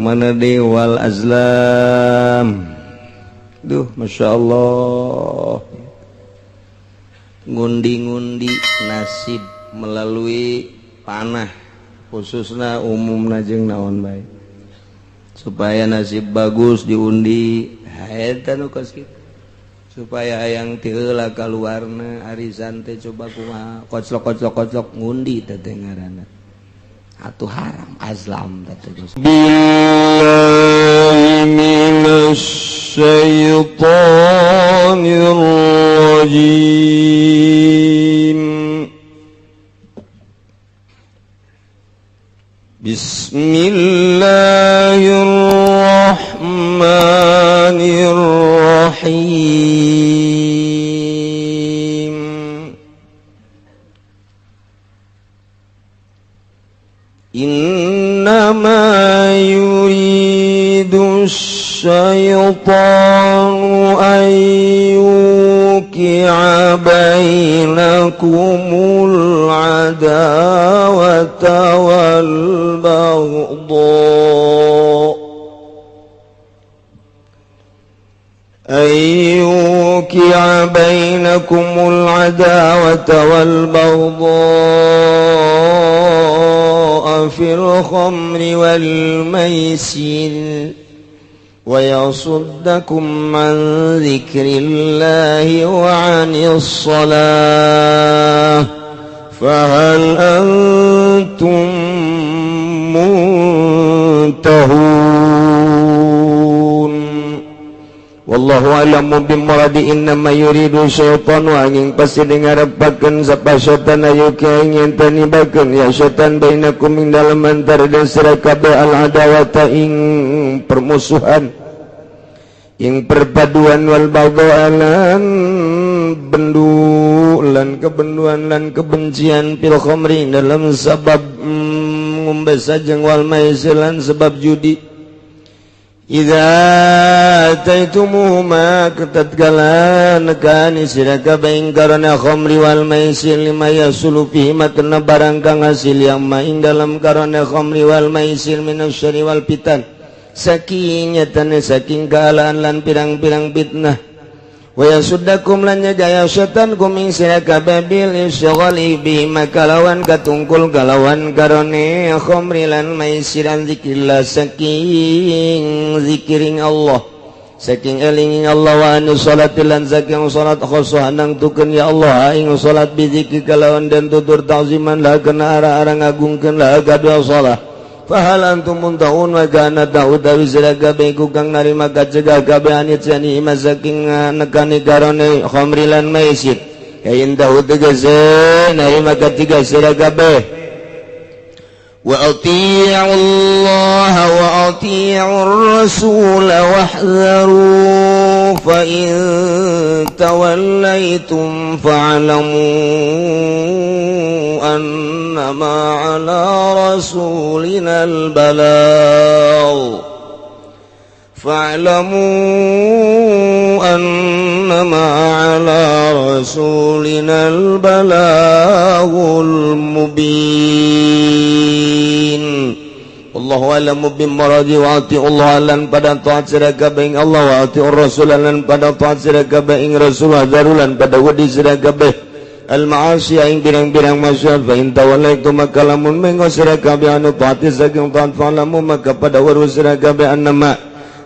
mana dewal azlam. Duh, masya Allah. Ngundi-ngundi nasib melalui panah, khususnya umumna jeung naon bae. Supaya nasib bagus diundi, eta nu kos kitu. Supaya hayang ti heula kaluarna arisan teh coba kumaha koclok ngundi teh ngaranna. Atuh haram azlam teh. Billahi minasyaitonir rajim. Bismillahirrahmanirrahim. Innama yuridu syaitanu an yuqi'a bainakumul adawata wal baghdha أيوكع بينكم العداوة والبغضاء في الخمر والميسر ويصدكم عن ذكر الله وعن الصلاة فهل أنتم منتهون Wallahu a'lamu bimuradi. Innama yuridu syaitanu angin pasti ngarapakeun sapa syaitan ayu kaingin tanibakeun ya syaitan bainakum ing dalem antara dan sira kabeh al adawata ing permusuhan ing perpaduan wal baghdaan bendu lan kebenduan lan kebencian fil khamri dalam sebab ngombe sajeng wal maisir lan sebab judi. Idza ataitumuhuma katatkala nekani sira kabeh ing karana khamri wal maisir lima yasulu fihi makna barang kang hasil yang main dalam karana khamri wal maisir minasyari wal fitan saking nyatane saking kaalaan lan pirang-pirang fitnah. Wa yasuddakum lan nyagaya syaitan kuming sira kabeh bil isyaghali bihi makalawan katungkul kalawan karone khamri lan maisiran zikrillah saking zikiring Allah saking elinging Allah wa anu salati lan saking salat khusus nang tukeun ya Allah ing salat bi zikri kalawan dan tutur ta'ziman la kana ara-ara ngagungkeun la gadua salat. Fahal antum muntahun wa kana ta'udawi sira kabeh kang narima kacegah kabeh anit sani masaking nekani karone khamri lan maisir kain tahu tegese narima kacegah sira kabeh wa ati'u Allah wa ati'u ar-rasul wahdharu fa in tawallaitum fa'lamu annama ala rasulina al-balagh fa'lamu annama ala rasulina al-balaghul mubin. Allahu a'lamu bimuradi wa ati'u Allah lan pada taat sira kabeh ing Allah wa ati'u rasul lan pada taat sira kabeh ing rasul wa darulan pada wedi sira kabeh al-ma'asi ing birang-birang maksiat fa in tawallaitum maka lamun mengo sira kabeh anu taati saking taat fa'lamu maka pada weruh sira kabeh annama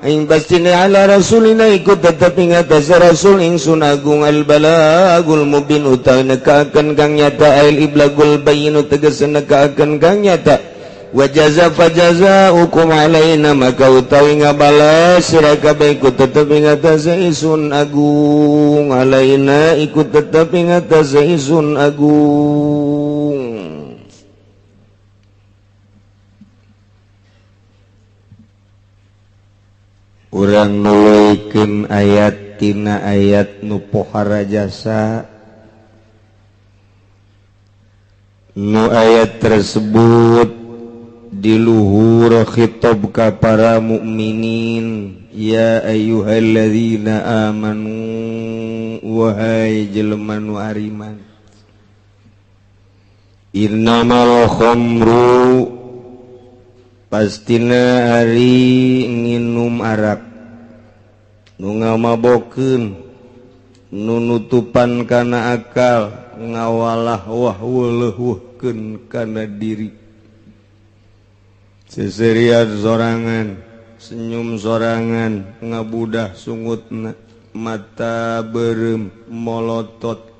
ing pastine ala rasulina ikut tetep ing atas rasul ingsun agung al-balagul mubin utawi nekaaken kang nyata al iblagul bayyin tegese nekaaken kang nyata wa jaza fa jazaa'ukum alaina maka utawi ngabalas sira kabeh ikut tetep ing atas ingsun agung alaina ikut tetep ing atas ingsun agung. Urang nuluykeun ayat tina ayat nu pohara jasa nu ayat tersebut di luhur khitab ka para mukminin ya ayyuhalladzina amanu wahai jelema nu ariman innamal khamru pastina hari nginum arak nu ngamabokeun nu nutupan kana akal ngawalah wah weuleuhkeun kana diri seserian sorangan senyum sorangan ngabudah sungutna mata berem molotot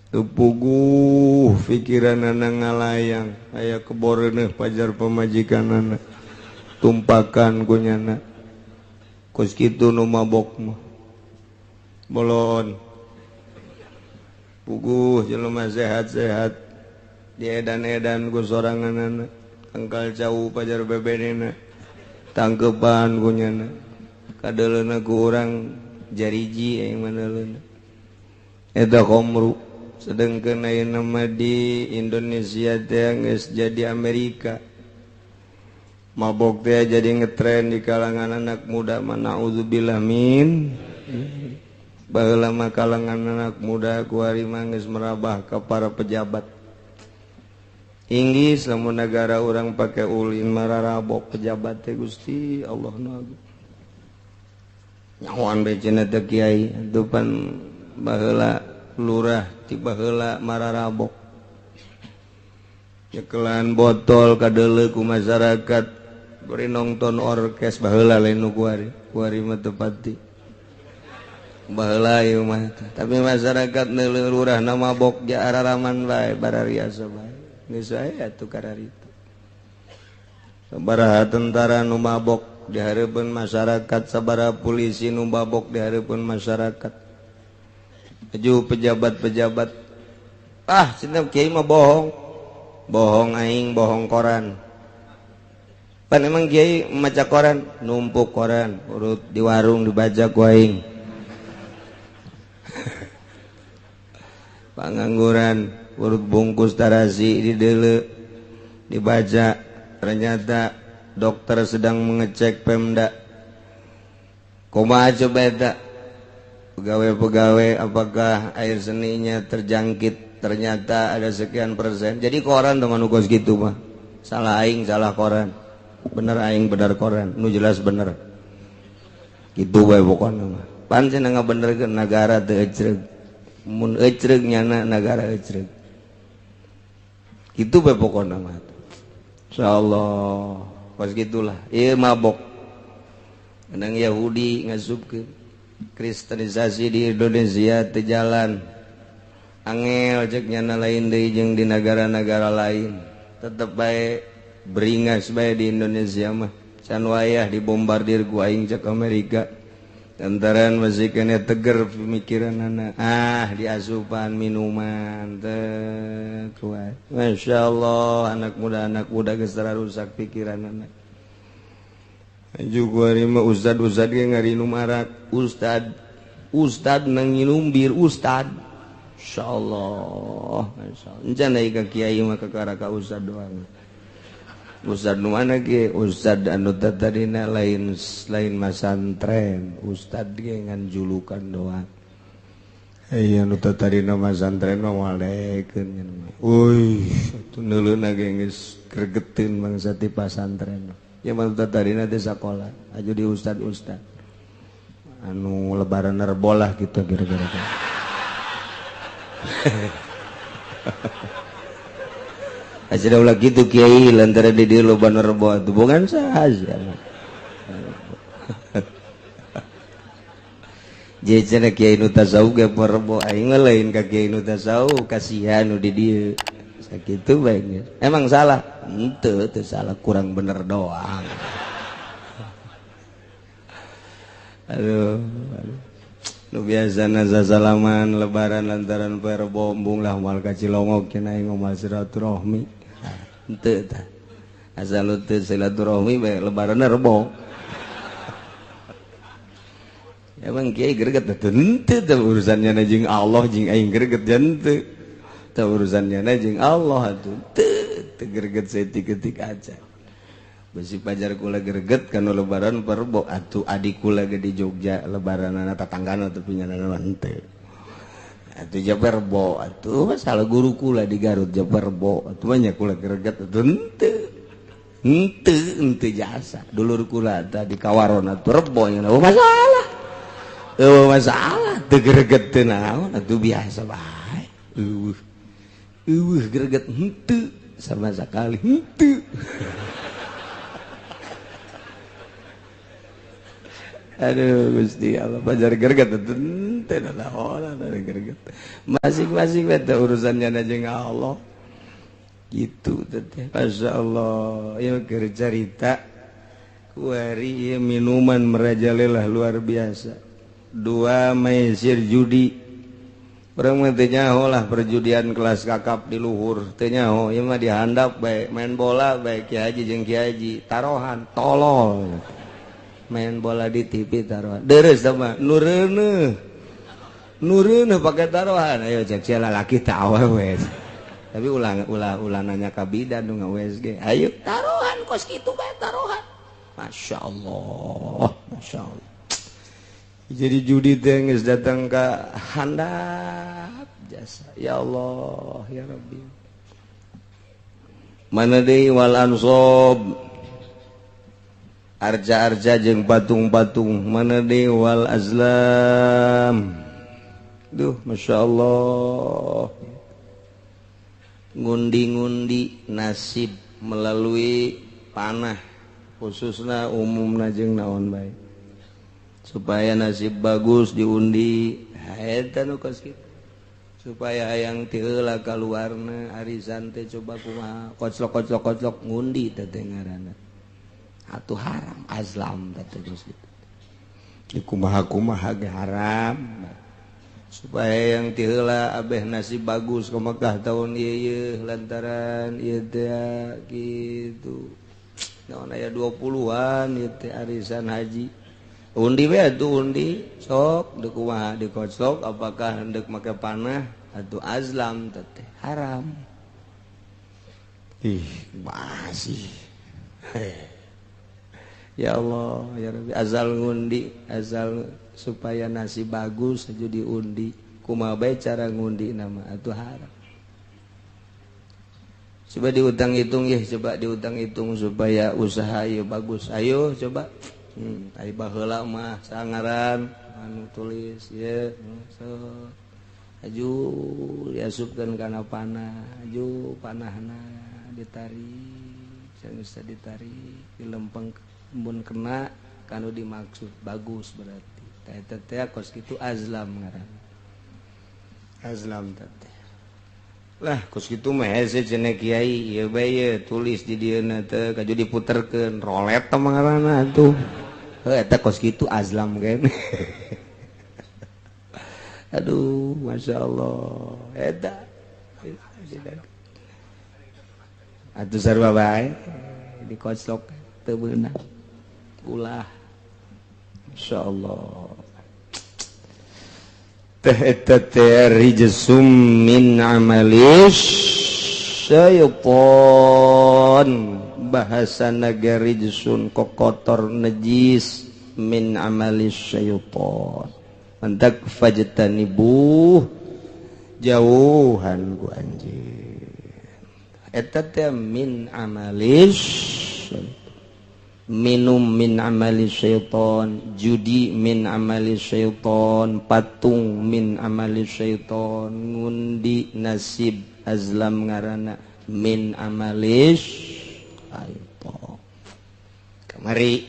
tepuguh pikiranana ngalayang aya keboreuneuh pajar pamajikanana tumpakan kunyana kos kitu nu mabok mah bolon puguh jelema sehat-sehat diedan-edan ku soranganana angkal jauh pajar bebenena tangkepan kunyana kadeleuna ku urang jariji aya manaleuna eta khamru sedengkeun ayeuna mah di Indonesia teh geus jadi Amerika mabok teh jadi ngetren di kalangan anak muda mana naudzubillah min baheula mah kalangan anak muda kuari mah geus merabah ka para pejabat Inggris lamun negara orang pake ulin mararabok pejabat teh Gusti Allah nu agung nyahoan bae cenah teh kiai atuh pan baheula lurah ti baheula mararabok nyekelan botol kadeuleu ku masyarakat bari nongton orkes baheula lain nu kuari mah teu pati baheula ieu mah tapi masyarakat neuleuh lurahna mabok ja araraman bae barariasa bae geus wae atuh kararita sabaraha tentara nu mabok di hareupeun masyarakat sabaraha polisi nu mabok di hareupeun masyarakat aju pejabat-pejabat cenah kiai mah bohong aing bohong koran pan emang kiai maca koran numpuk koran urut di warung dibaca ku aing pangangguran urut bungkus tarasi dideuleu dibaca ternyata dokter sedang mengecek Pemda kumaha coba eta pegawai-pegawai apakah air seninya terjangkit ternyata ada sekian persen jadi koran teman ukos gitu mah salah aing salah koran bener aing bener koran nu jelas bener gitu bae pokona mah pan cenah ngabenerkeun negara teu ecreug mun ecreug nyana negara ecreug gitu bae pokona mah insyaallah pas gitulah ieu mabok kendang Yahudi ngasupkeun kristenisasi di Indonesia teu jalan angel cek nyana lain deui jeung di negara-negara lain tetep bae beringas bae di Indonesia mah can wayah dibombardir ku aing cek Amerika lantaran masih kena teger pemikiranana diasupan minuman teu kuat masyaallah anak muda geus rusak pikiranana aju kuari mah ustad ge ngarinum arak ustad nang nginum bir ustad insyaallah encan aya ka kiai mah kakara ka ustad doang ustad nu mana ge ustad anu tadina lain masantren ustad ge ngan julukan doang aya anu tadina masantren mah walekeun euy atuh neuleuna ge geus gregeteun bangsa ti pasantren ya mah tadina teh sakola aju di ustad anu lebaran nerbolah gitu kira-kira Asyada ulah gitu kiai lantaran di dieu loba nerbo atuh bukan sahaja. Jadi cenah kiai nu tasawuf ge nerbo aing lain ka kiai nu tasawuf kasihan nu di dieu. Sakitu bae. Emang salah? Henteu salah kurang bener doang. Aduh. Nu biasana sasalaman lebaran lantaran poe rebo embung lah moal ka Cilongok cenah aing ngomal silaturahmi. Henteu tah. Asal teu silaturahmi bae lebaranna rebo. Emang kiai greget teh henteu teh urusannya jeung Allah jeung aing greget henteu. Teh urusannya jeung Allah atuh teu greget saeutik-eutik aja. Besi pajar kula greget kana lebaran perbo atuh adik kula ge di Jogja lebaranana tatanggana teh pinyanana henteu. Atuh japerbo atuh salah guru kula di Garut japerbo atuh nya kula greget atuh henteu. ente jasa dulur kula di kawarona tuh rebo nya masalah masalah teu greget teu naon atuh biasa bae greget henteu sama sekali henteu aduh Gusti Allah pajar greget teu naon greget masing-masing eta urusannya jeung Allah gitu teh Masya Allah ya keur carita kuari ya minuman merajalela luar biasa dua maisir judi orang teh nyaho lah perjudian kelas kakap di luhur teh nyaho ieu mah dihandap bae main bola bae Kiai Haji jeung Kiai Haji tarohan tolol main bola di TV tarohan deres sama nureuneuh pakai tarohan ayo cek sia lalaki teh awewe tapi ulah nanya ka bidan nu WSG ayo tarohan kos kitu bae tarohan Masya Allah jadi judi teh geus datang ka handap jasa ya Allah ya Rabbi mana deui wal ansob arja-arja jeung patung-patung mana deui wal azlam duh Masya Allah ngundi-ngundi nasib melalui panah khususna umumna jeung naon bae supaya nasib bagus diundi eta nu kos kitu supaya hayang ti heula kaluarna arisan teh coba kumaha koclok ngundi teh ngaranna atuh haram azlam teh geus kitu kumaha ge haram supaya yang ti heula abeh nasib bagus ka Mekah tahun ieu lantaran ieu teh kitu naon aya 20-an ieu teh arisan haji undi we atuh undi sok deuk kumaha dikoclok apakah hendak make panah atuh azlam teh haram masih ya Allah ya Rabbi azal ngundi azal supaya nasib bagus aja diundi kumaha bae cara ngundi nama atuh haram coba diutang-hitung ya coba diutang-hitung supaya usaha ieu bagus ayo coba ari baheula mah sangaran anu tulis ye so aju diasupkeun kana panah aju panahna ditarik sanes ditarik dilempeng mun kena kanu dimaksud bagus berarti eta teh kos kitu azlam ngaranna azlam teh lah kos kitu mah hese cenah kiai ieu bae ye tulis di dieuna teh kaju diputerkeun rolet teh ngaranna atuh eta kos kitu azlam kan aduh Masya Allah eta atuh sarua bae dikoclok teu beunang ulah Masya Allah teh eta teh rijsum min amalis syaiton bahasana rijsun kokotor najis min amalis syaiton mantak fajtanibuh jauhan ku anjeun eta teh min amalis minum min amali syaiton judi min amali syaiton patung min amali syaiton ngundi nasib azlam ngarana min amali syaiton kamari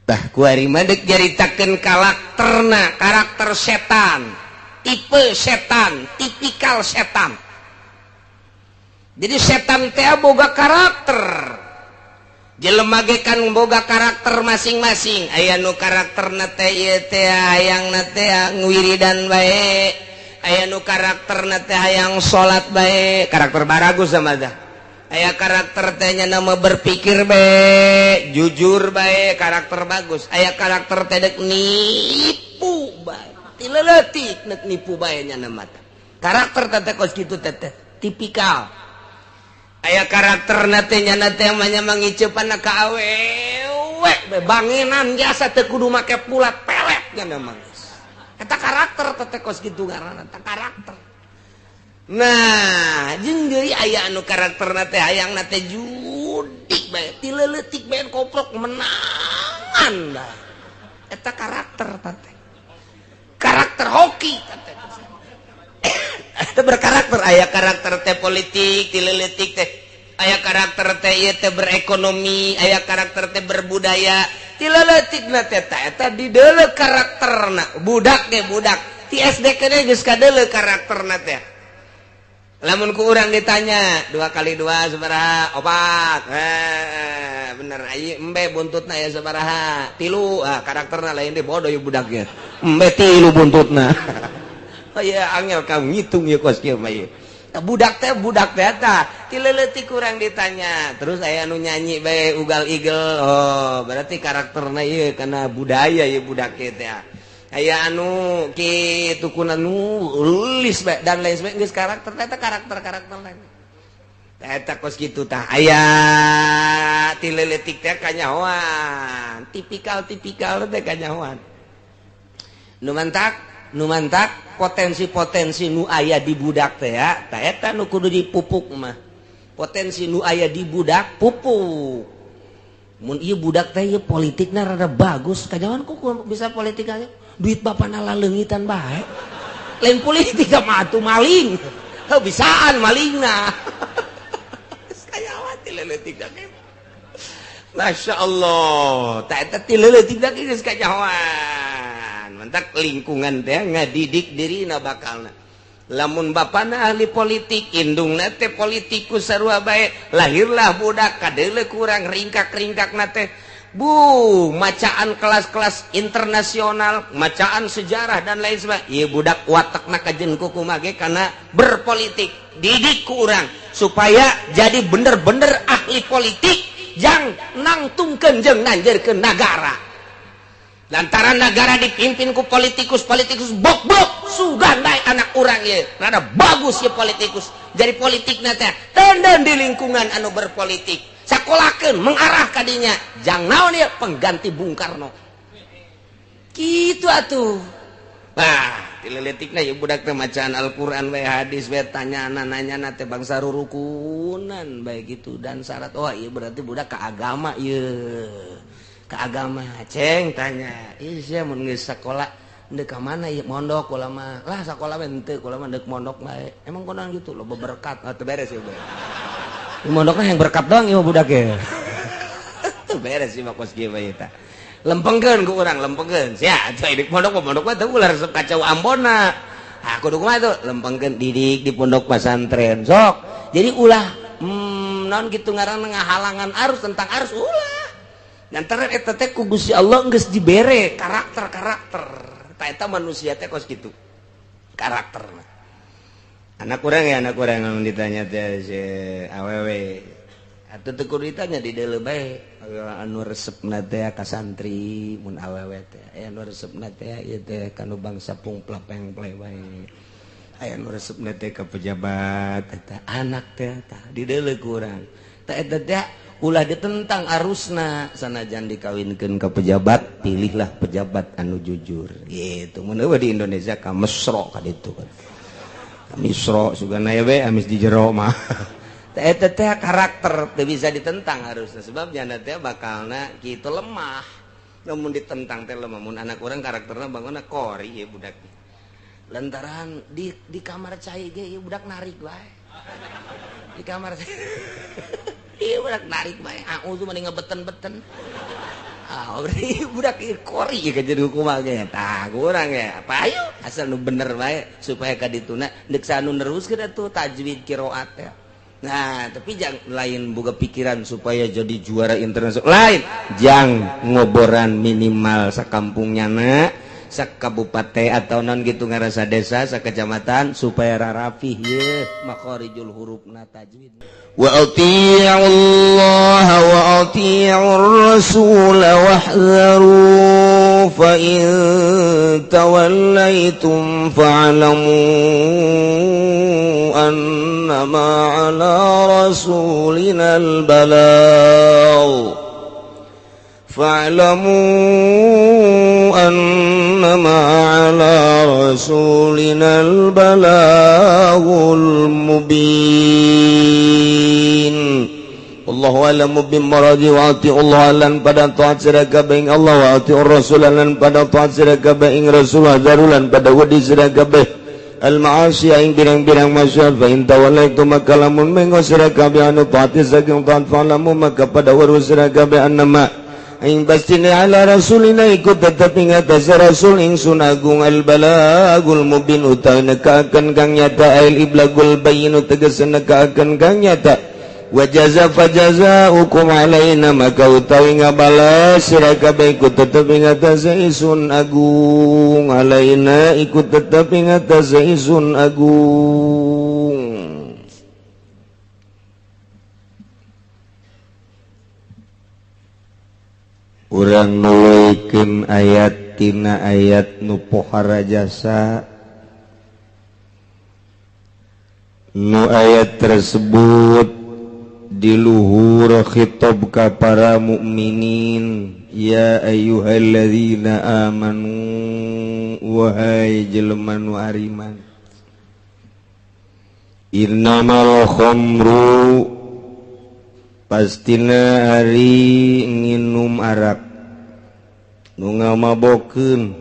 tah kuari madek jaritakeun karakter setan tipe setan tipikal setan. Jadi setan teh boga karakter. Jelema ge kan boga karakter masing-masing. Aya nu karakterna teh ieu teh hayangna teh ngwiridan bae. Aya nu karakterna teh hayang salat bae, karakter baragus sama dah. Aya karakter teh nya nama berpikir bae, jujur bae, karakter bagus. Aya karakter teh dek nipu bae. Ti leutik nek nipu bae nya nama teh. Karakter teh kos kitu teh tipikal. Aya karakter natenya nate namanya mangiceupan ka awewe banginan jasa teu kudu make pulat pelet nya mangis eta karakter teh kos kitu ngaranna eta karakter Nah jeung deui aya anu karakterna teh hayangna teh judik bae ti leuletik bae koprok menangan da eta karakter teh karakter hoki teh eta berkarakter aya karakter teh politik ti leuletik teh aya karakter teh ieu teh berekonomi aya karakter teh berbudaya ti leuletikna teh eta dideuleu karakterna budak ge budak ti SD keneh geus kadeuleu karakterna teh lamun ku urang ditanya 2 kali 2 sabaraha opat bener ieu embe buntutna aya sabaraha 3 karakterna lain deh bodoh ieu budak ge embe 3 buntutna aya angel ka ngitung ieu kos kieu mah ieu budak teh eta ti leuletik urang ditanya terus aya anu nyanyi bae ugal igel oh berarti karakterna ieu kana budaya ieu budak teh aya anu kitu kuna nulis bae dan lain sebagainya geus karakter eta karakter lain eta kos kitu tah aya ti leuletik teh kanyahoan tipikal teh kanyahoan nu mantak potensi-potensi nu aya di budak teh ya tah eta nu kudu dipupuk mah potensi nu aya di budak pupuk mun ieu budak teh ieu politikna rada bagus kanyahoan kudu bisa politik aja duit bapana laleungitan bae lain politik mah atuh maling bisaan malingna kanyahoan ti leuletik da Masya Allah tah eta ti leuletik da geus kanyahoan mantak lingkungan teh ngadidik dirina bakalna lamun bapana ahli politik indungna teh politikus sarua bae lahirlah budak kadeuleu kurang ringkak-ringkakna teh macaan kelas-kelas internasional macaan sejarah dan lain sebagainya ieu budak watakna kajen kuku mage kana berpolitik didik ku urang supaya jadi bener-bener ahli politik jang nangtungkeun jeung nanjeurkeun nagara lantaran negara dipimpin ku politikus bobrok sugandai anak urang ye rada bagus ye politikus jadi politikna teh tenden di lingkungan anu berpolitik sakolakeun mengarah kadinya jang naon ye pengganti Bung Karno kitu atuh nah tileletikna ye budak teh macaan Al-Qur'an we hadis we tanyana teh bangsa rurukunan bae gitu dan syarat oh ieu berarti budak ka agama ieu ka agama ceng tanya iya mun geus sakola deuk ka mana ieu mondok ulah mah lah sakola we henteu ulah mah deuk mondok bae emang konon gitu loba berkat atuh beres ieu bae mondokna yang berkat doang ieu budak ge tuh beres ieu mah kos kieu bae eta lempengkeun ku urang lempengkeun sia atuh di mondok mah teu ulah resep kacau Ambonna kudu kumaha tuh lempengkeun didik di pondok pesantren sok jadi ulah naon kitu ngaranna ngahalangan arus tentang arus ulah lantaran eta teh ku Gusti Allah geus dibere karakter tah eta manusia teh kos kitu karakterna anak urang anu ditanya teh si awewe atuh teu kudu ditanya di deuleu bae anu resepna teh ka santri mun awewe teh anu resepna teh ieu teh kanu bangsa pungplapeng-pleng bae aya anu resepna teh ka pejabat eta anak teh tah di deuleu ku urang tah eta teh ulah ditentang arusna sanajan dikawinkeun ka pejabat pilihlah pejabat anu jujur gitu mun eueuh di Indonesia ka mesro ka ditu kan misro sugana ya we amis di jero mah teh eta teh karakter teu bisa ditentang harusna sebabnya teh bakalna kitu lemah lamun ditentang teh lemah mun anak urang karakterna bangunna kori ya budak lantaran di kamar cai ge ieu budak narik bae di kamar iya budak narik bae aku tuh mending ngebeten-beten berarti budak kori ya jadi hukum aja tah kurang ya apa ayo asal nu bener bae supaya kadituna deuk sanu neruskeun atuh tajwid qiraat ya nah tapi jangan lain boga pikiran supaya jadi juara internasional lain jang ngoboran minimal sakampungnyana sakabupaten atau non gitu ngarasa desa sakecamatan supaya rarapih ye makharijul hurufna tajwid wa ati'ullaha wa ati'ur rasul wahdharu fa in tawallaitum fa'lamu annama 'ala rasulina al-balagh fa'lamu annama ala rasulinal balagul mubin. Allahu a'lamu bimaradi wa ati'ullah lan pada taat sira kabeh Allah wa ati'ur rasul lan pada taat sira kabeh ing rasul zarulan pada wedi sira kabeh al ma'asi ing birang-birang masyarakat fa in tawallaitu maka lamun mengo sira kabeh anu taati saking taat fa'lamu maka pada weruh sira kabeh annama ing pastine ala rasulina ikut tetep ing atas rasul ingsun agung al balagul mubin utawi nekaaken kang nyata al iblagul bayyin tegas nekaaken kang nyata wa jaza fa jazaa'ukum alaina maka utawi ngabalas sira kabeh ikut tetep ing atas isun agung alaina ikut tetep ing atas isun agung. Urang nuluykeun ayat tina ayat nu pohara jasa nu ayat tersebut di luhur khitab ka para mukminin ya ayyuhalladzina amanu wahai jelema nu ariman innamal khamru pastina ari nginum arak nu ngamabokeun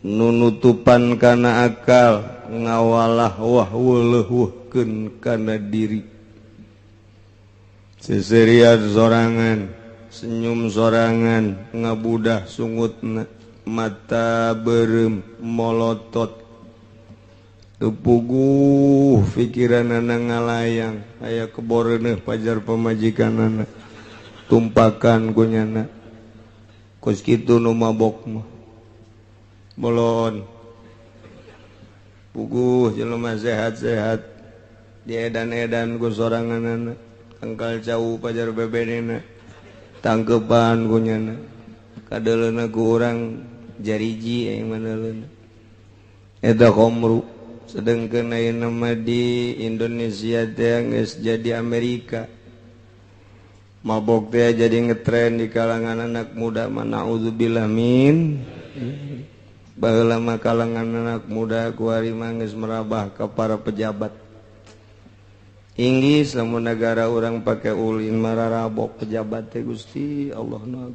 nu nutupan kana akal ngawalah wahweulehuhkeun kana diri seserian sorangan senyum sorangan ngabudah sungutna mata berem molotot tepuguh pikiranana ngalayang aya keboreuneuh pajar pamajikanana tumpakan kunyana kos kitu nu mabok mah bolon puguh jelema sehat-sehat diedan-edan ku soranganana angkal jauh pajar bebenena tangkepan kunyana kadeleuna ku urang jariji aya manaleuna eta khamru sedengkeun ayeuna mah di Indonesia teh geus jadi Amerika mabok teh jadi ngetren di kalangan anak muda mana naudzubillah min baheula mah kalangan anak muda ku ari mah geus merabah ka para pejabat Inggris lamun negara orang pakai ulin mararabok pejabat teh Gusti Allah nu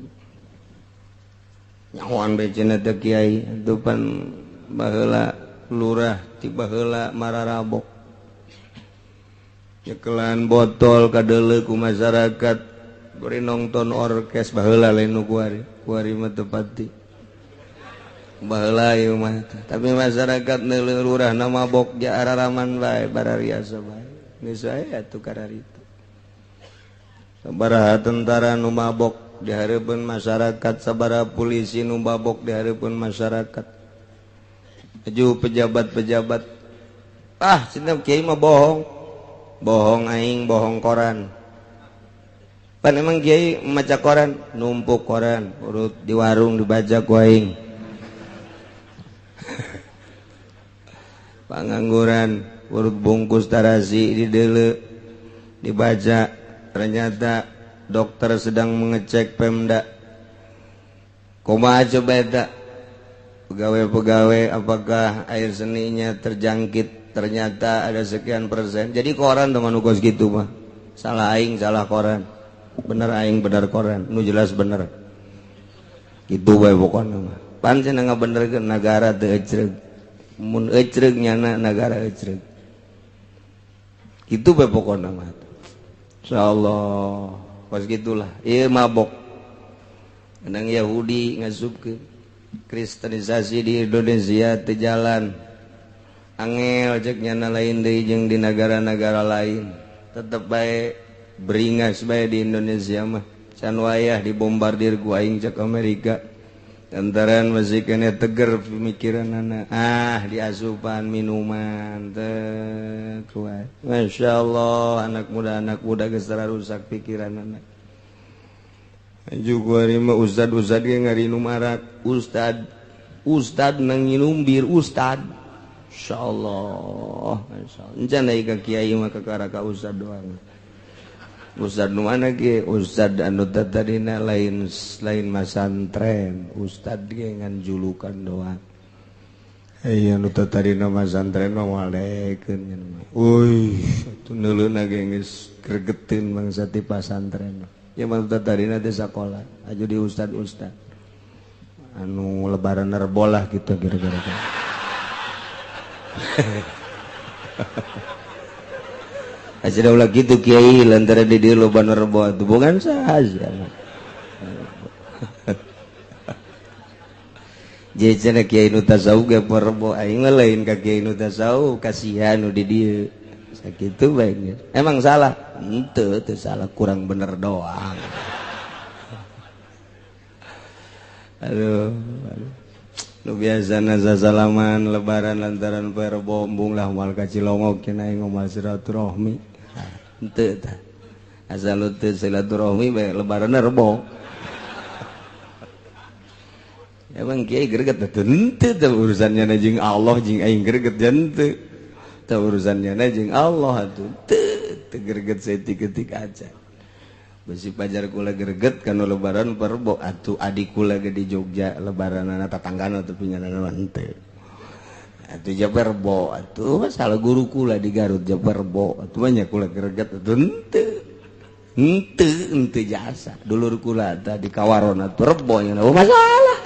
nyahoan bae cenah teh kiai atuh pan baheula lurah ti baheula mararabok nyekelan botol kadeuleu ku masyarakat beri nongton orkes baheula lain nu kuari mah teu pati baheula ieu mah tapi masyarakat neuleuh lurah na mabok ja araraman bae barariasa bae geus aya atuh kararitu sabaraha tentara nu mabok di hareupeun masyarakat sabaraha polisi nu mabok di hareupeun masyarakat aju pejabat-pejabat cenah kiai mah bohong aing bohong koran pan emang kiai maca koran numpuk koran urut di warung dibaca ku aing pangangguran urut bungkus tarasi di deuleu dibaca ternyata dokter sedang mengecek Pemda kumaha coba eta pegawai-pegawai apakah air seninya terjangkit ternyata ada sekian persen jadi koran teman ukos gitu mah salah aing salah koran bener aing bener koran nu jelas bener gitu bae pokona mah pan cenah ngabenerkeun negara teu ecreug mun ecreug nyana negara ecreug itu bae pokona mah insyaallah pas gitulah ieu mabok nang Yahudi ngasupkeun kristenisasi di Indonesia teu jalan angel cek nyana lain deui jeung di negara-negara lain tetep bae beringas bae di Indonesia mah can wayah dibombardir ku aing cek Amerika lantaran masih kena teger pemikiranana diasupan minuman teu kuat masyaallah anak muda geus rusak pikiranana juga rima ustad ge ngari nu marak ustad nang nginum bir ustad insyaallah encan ai ka kiai mah kakara ka ustad doang Ustad nu mana ge Ustad anu tadina lain masantren Ustad ge ngan julukan doang aya anu tadina masantren mah walekeun nya euy atuh neuleuna ge geus gregeteun bangsa ti pasantren ya mah tadina teh sakola aju di ustad anu lebaran nerbolah gitu kira-kira Asyada ulah gitu kiai lantaran di dieu loba nerbo itu bukan sahaja. Jadi cenah kiai nu tasawuf ge perbo aing mah lain ka kiai nu tasawuf kasihan nu di dieu. Sakitu bae. Emang salah? Henteu, teu salah kurang bener doang. Aduh. Nu biasana sasalaman lebaran lantaran perbo embung lah moal ka Cilongok cenah aing moal silaturahmi. Henteu tah. Asal teu silaturahmi bae lebaran rebo. Emang kiai greget teh henteu urusannya jeung Allah jeung aing greget henteu. Teh urusannya jeung Allah atuh teu greget saeutik-eutik aja. Besi pajar kula greget kana lebaran perbo atuh adik kula ge di Jogja lebaranana tatanggana teh punyana henteu. Atuh ja perbo atuh masalah guru kula di Garut ja perbo atuh nya kula greget atuh henteu jasa. Dulur kula teh di Kawaron atuh perbo nya masalah.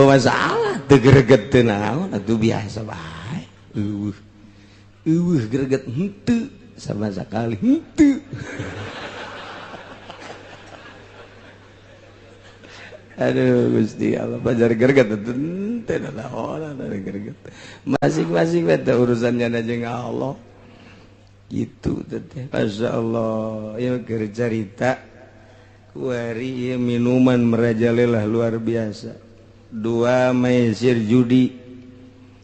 Masalah teu greget teu naon atuh biasa bae. Greget henteu sama sekali henteu. Aduh Gusti Allah pajar greget teu naon greget. Masing-masing we teh urusannya jeung Allah. Gitu teh. Masyaallah ya keur carita kuari minuman merajalela luar biasa. 2 maisir judi.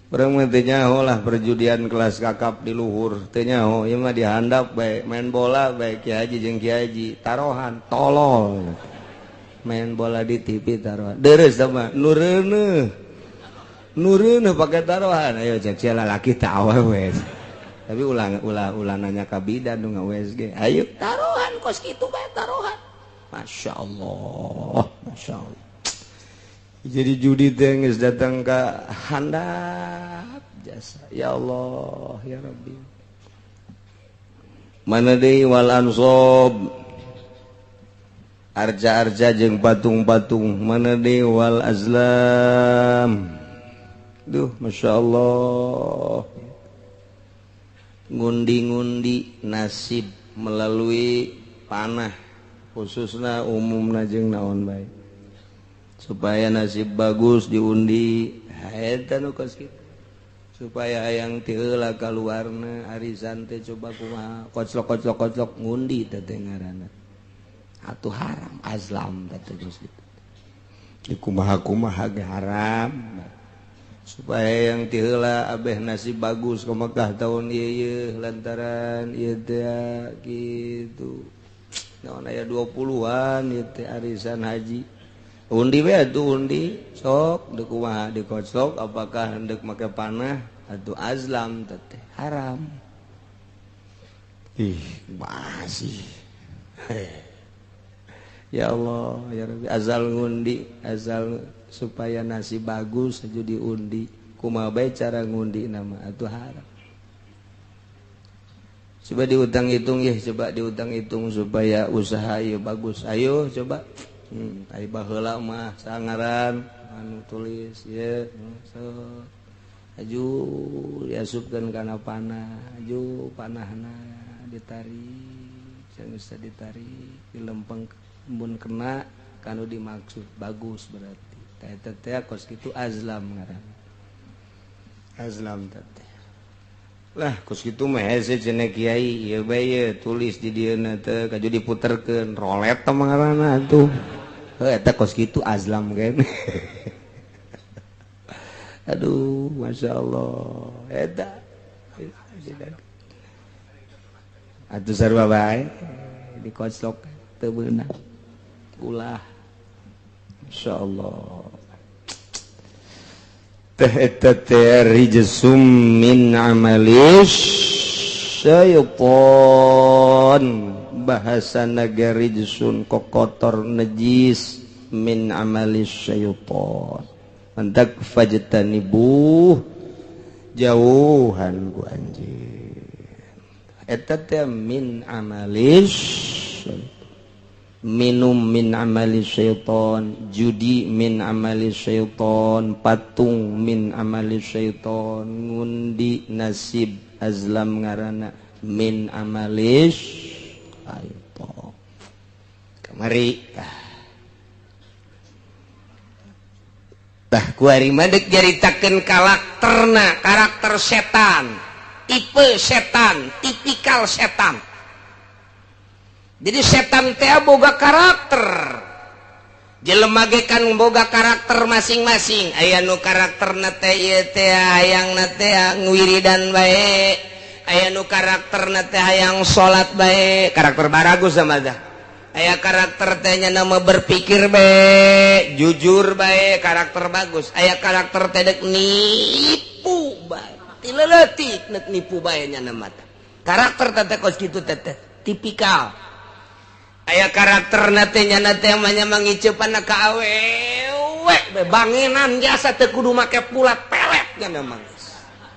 Urang mah teu nyaho lah perjudian kelas kakap di luhur teu nyaho ieu mah dihandap bae main bola bae Kiai Haji jeung Kiai Haji tarohan tolol. Main bola di TV taruhan deres sama nureuneuh pakai taruhan ayo cek sia lalaki teh awewe tapi ulah nanya ka bidan nu ngawesge ayo taruhan kos kitu bae taruhan masyaallah jadi judi teh geus datang ka handap jasa ya Allah ya Rabbi mana deui wal ansab arja-arja jeung patung-patung mana deui wal azlam duh masyaallah ngundi-ngundi nasib melalui panah khususna umumna jeung naon bae supaya nasib bagus diundi eta nu kos kitu supaya hayang ti heula kaluarna arisan teh coba kumaha koclok ngundi teh ngaranna atuh haram azlam teh terus gitu. Kumaha ge haram. Supaya yang ti heula abeh nasib bagus ka Mekah tahun ieu lantaran ieu teh kitu. Naon aya 20-an ieu teh arisan haji. Undi we atuh undi sok deuk kumaha dikoclok apakah hendak make panah atuh azlam teh haram. Ih, masih. Ya Allah ya Rabbi azal ngundi azal supaya nasi bagus aja diundi kumaha bae cara ngundi nama atuh haram coba diutang hitung ya coba diutang hitung supaya usaha ieu bagus ayo coba ai baheula mah sangaran anu tulis ye so aju diasupkeun kana panah aju panahna ditarik geus ditarik dilempeng mun kena kanu dimaksud bagus berarti eta teh kos kitu azlam ngaranna azlam teh lah kos kitu mah hese cenah kiai ieu bae tulis di dieuna teh kaju diputerkeun rolet teh ngaranna atuh eta kos kitu azlam kan aduh masyaallah eta atuh sarua bae dikoclok teu beunang ulah insyaallah teh eta teh rijsum min amalis syaitan bahasa nagarijsun kokotor najis min amalis syaiton antak fajtanibuh jauhan ku anjeun eta teh min amalis minum min amalis syaiton judi min amalis syaiton patung min amalis syaiton ngundi nasib azlam ngaranna min amalis syaiton kamari tah kuari madek jaritakeun karakter setan tipe setan tipikal setan. Jadi setan teh boga karakter. Jelema ge kan boga karakter masing-masing. Aya nu karakterna teh ieu teh hayangna teh ngwiridan bae. Aya nu karakterna teh hayang salat bae, karakter baragus sama dah. Aya karakter teh nya nama berpikir bae, jujur bae, karakter bagus. Aya karakter teh dek nipu bae. Tileletik nek nipu bae nya nama teh. Karakter teh kos kitu teh tipikal. Aya karakter nate nya teh manya mangiceupan ka awewe banginan jasa teu kudu make pulat pelet nya mah